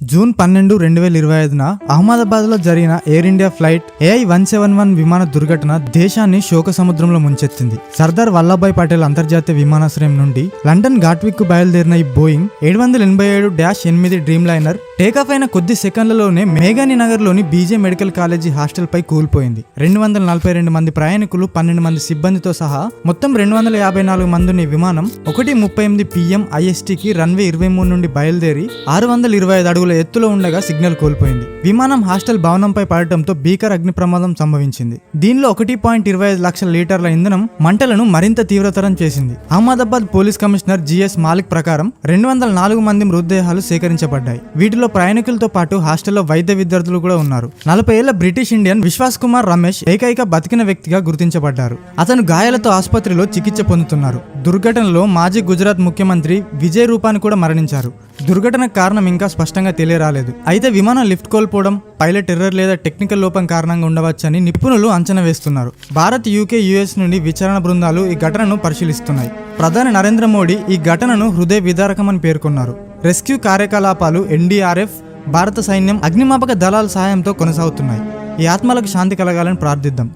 June 12, 2025న అహ్మదాబాద్లో జరిగిన air India flight AI-171 విమాన దుర్ఘటన దేశాన్ని శోక సముద్రంలో ముంచెత్తింది. సర్దార్ వల్లభాయ్ పటేల్ అంతర్జాతీయ విమానాశ్రయం నుండి లండన్ గాట్విక్ కు బయలుదేరిన ఈ బోయింగ్ 787-8 డ్రీమ్ లైనర్ టేకాఫ్ అయిన కొద్ది సెకండ్లలోనే మేఘాని నగర్లోని బీజే మెడికల్ కాలేజీ హాస్టల్ పై కూలిపోయింది. 242 మంది ప్రయాణికులు, 12 మంది సిబ్బందితో సహా మొత్తం 254 మంది విమానం 1:38 PM ISTకి రన్వే 23 నుండి బయలుదేరి 625 అడుగుల ఎత్తులో ఉండగా సిగ్నల్ కోల్పోయింది. విమానం హాస్టల్ భవనంపై పడటంతో భీకర అగ్ని ప్రమాదం సంభవించింది. దీనిలో 1.25 లక్షల లీటర్ల ఇంధనం మంటలను మరింత తీవ్రతరం చేసింది. Ahmedabad police commissioner GS Malik ప్రకారం 204 మంది మృతదేహాలు సేకరించబడ్డాయి. వీటిలో ప్రయాణికులతో పాటు హాస్టల్లో వైద్య విద్యార్థులు కూడా ఉన్నారు. 40 ఏళ్ల బ్రిటిష్ ఇండియన్ విశ్వాస్ కుమార్ రమేష్ ఏకైక బతికిన వ్యక్తిగా గుర్తించబడ్డారు. అతను గాయాలతో ఆసుపత్రిలో చికిత్స పొందుతున్నారు. దుర్ఘటనలో మాజీ గుజరాత్ ముఖ్యమంత్రి విజయ్ రూపాని కూడా మరణించారు. దుర్ఘటన కారణం ఇంకా స్పష్టంగా తెలియరాలేదు. అయితే విమానం లిఫ్ట్ కోల్పోవడం, పైలట్ ఎర్రర్ లేదా టెక్నికల్ లోపం కారణంగా ఉండవచ్చని నిపుణులు అంచనా వేస్తున్నారు. భారత్, UK, US నుండి విచారణ బృందాలు ఈ ఘటనను పరిశీలిస్తున్నాయి. ప్రధాని నరేంద్ర మోడీ ఈ ఘటనను హృదయ విదారకమని పేర్కొన్నారు. రెస్క్యూ కార్యకలాపాలు NDRF, భారత సైన్యం, అగ్నిమాపక దళాల సహాయంతో కొనసాగుతున్నాయి. ఈ ఆత్మలకు శాంతి కలగాలని ప్రార్థిద్దాం.